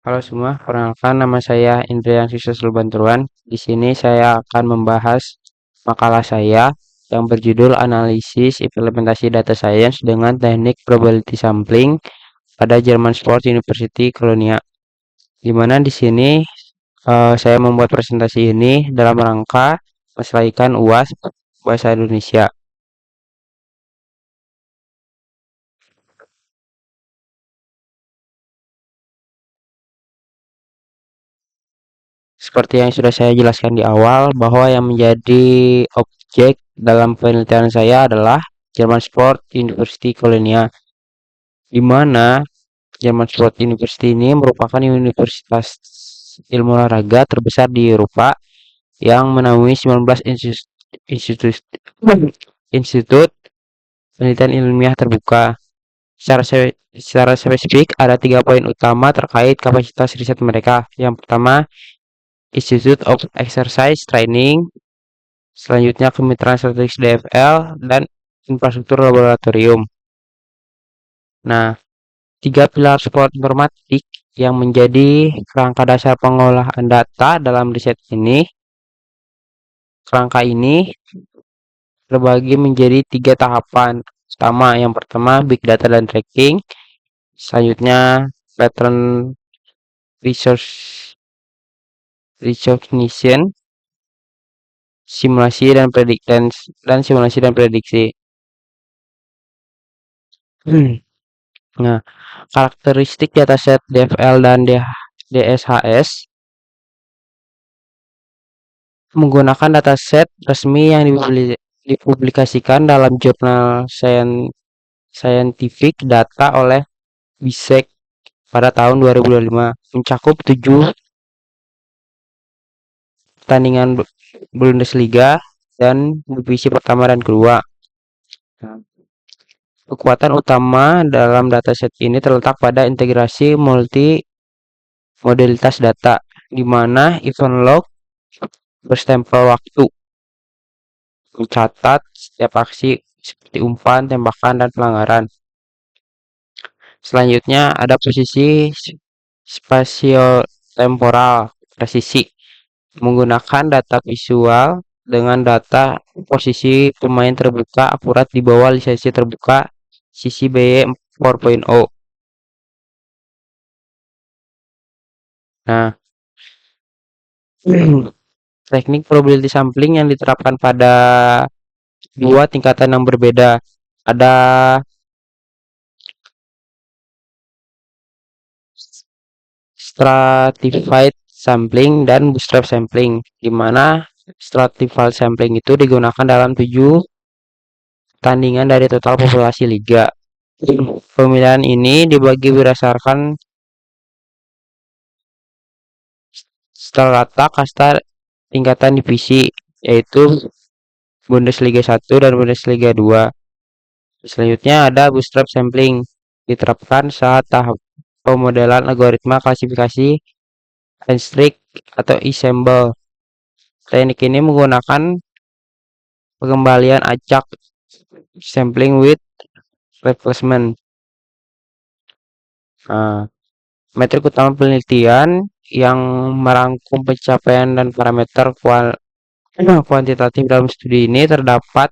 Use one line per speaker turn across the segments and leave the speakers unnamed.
Halo semua, perkenalkan nama saya Indrian Siswa Bantuan. Di sini saya akan membahas makalah saya yang berjudul Analisis Implementasi Data Science dengan Teknik Probability Sampling pada German Sport University Colonia. Di mana di sini saya membuat presentasi ini dalam rangka menyelesaikan UAS Bahasa Indonesia. Seperti yang sudah saya jelaskan di awal, bahwa yang menjadi objek dalam penelitian saya adalah German Sport University Colonia, di mana German Sport University ini merupakan universitas ilmu olahraga terbesar di Eropa yang menaungi 19 institut, institut penelitian ilmiah terbuka. Secara spesifik, ada 3 poin utama terkait kapasitas riset mereka. Yang pertama, Institute of Exercise Training, selanjutnya kemitraan strategis DFL, dan infrastruktur laboratorium. Nah, 3 pilar sport informatik yang menjadi kerangka dasar pengolahan data dalam riset ini. Kerangka ini terbagi menjadi 3 tahapan. Yang pertama big data dan tracking, selanjutnya pattern recognition, simulasi dan prediksi. Nah, karakteristik dataset DFL dan DSHS menggunakan dataset resmi yang dipublikasikan dalam jurnal Scientific Data oleh BISEC pada tahun 2025, mencakup 7 pertandingan Bundesliga dan divisi pertama dan kedua. Kekuatan utama dalam dataset ini terletak pada integrasi multi modalitas data, di mana event log berstempel waktu, mencatat setiap aksi seperti umpan, tembakan, dan pelanggaran. Selanjutnya ada posisi spasio-temporal presisi, menggunakan data visual dengan data posisi pemain terbuka akurat di bawah lisensi terbuka sisi BY 4.0. Nah, teknik probability sampling yang diterapkan pada 2 tingkatan yang berbeda. Ada stratified sampling dan bootstrap sampling, di mana stratified sampling itu digunakan dalam 7 pertandingan dari total populasi liga. Pemilihan ini dibagi berdasarkan strata kasta tingkatan divisi, yaitu Bundesliga 1 dan Bundesliga 2. Selanjutnya ada bootstrap sampling, diterapkan saat tahap pemodelan algoritma klasifikasi Henstridge atau ensemble. Teknik ini menggunakan pengembalian acak, sampling with replacement. Metrik utama penelitian yang merangkum pencapaian dan parameter kuantitatif dalam studi ini terdapat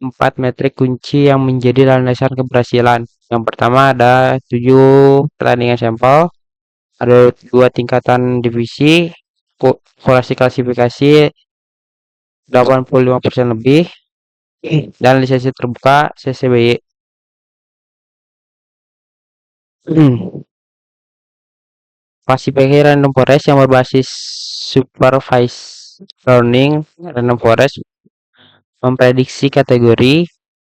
4 metrik kunci yang menjadi landasan keberhasilan. Yang pertama ada 7 pertandingan sampel, ada 2 tingkatan divisi, populasi klasifikasi 85% lebih, dan lisensi terbuka CCBY. Klasifikasi random forest yang berbasis supervised learning. Random forest memprediksi kategori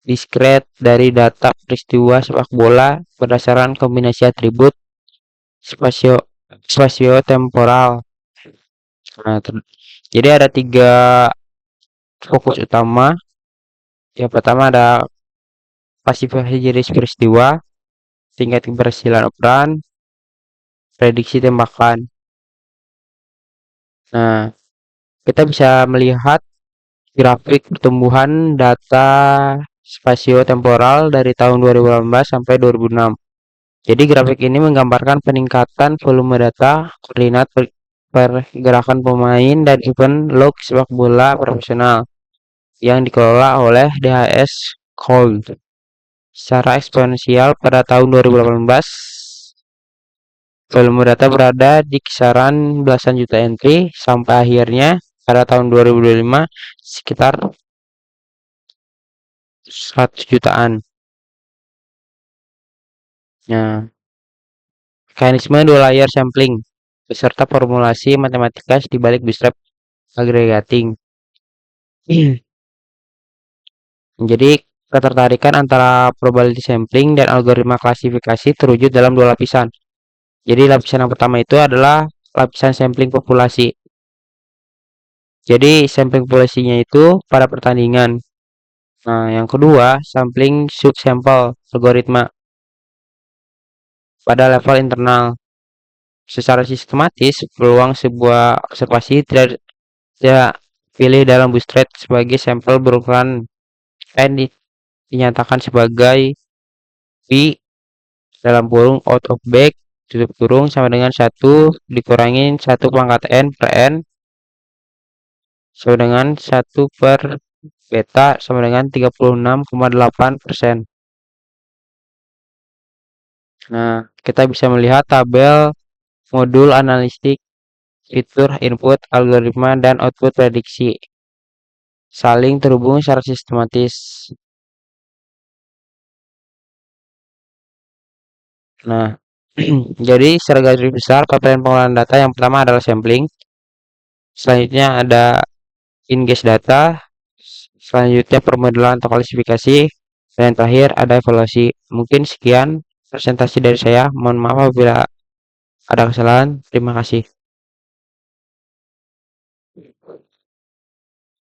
diskret dari data peristiwa sepak bola berdasarkan kombinasi atribut spasio-temporal. Nah, jadi ada 3 fokus utama. Yang pertama ada klasifikasi jenis peristiwa, tingkat keberhasilan operan, prediksi tembakan. Nah, kita bisa melihat grafik pertumbuhan data spasio-temporal dari tahun 2018 sampai 2006. Jadi grafik ini menggambarkan peningkatan volume data, koordinat pergerakan pemain dan event log sepak bola profesional yang dikelola oleh DHS Gold secara eksponensial pada tahun 2018. Volume data berada di kisaran belasan juta entry sampai akhirnya pada tahun 2025 sekitar 100 jutaan. Nah, mekanisme dua layer sampling beserta formulasi matematika di balik bootstrap aggregating. Jadi, ketertarikan antara probability sampling dan algoritma klasifikasi terwujud dalam dua lapisan. Jadi, lapisan yang pertama itu adalah lapisan sampling populasi. Jadi, sampling populasinya itu pada pertandingan. Nah, yang kedua, sampling subsample algoritma pada level internal. Secara sistematis, peluang sebuah observasi tidak pilih dalam bootstrap sebagai sampel berukuran n dinyatakan sebagai V dalam kurung out of bag tutup kurung sama dengan 1 dikurangin 1 pangkat n per n sama dengan 1 per beta sama dengan 36,8%. Nah, kita bisa melihat tabel modul analitik fitur input algoritma dan output prediksi saling terhubung secara sistematis. Nah, jadi secara garis besar paparan pengolahan data yang pertama adalah sampling, selanjutnya ada ingest data, selanjutnya permodalan atau klasifikasi, dan yang terakhir ada evaluasi. Mungkin sekian presentasi dari saya. Mohon maaf apabila ada kesalahan. Terima kasih.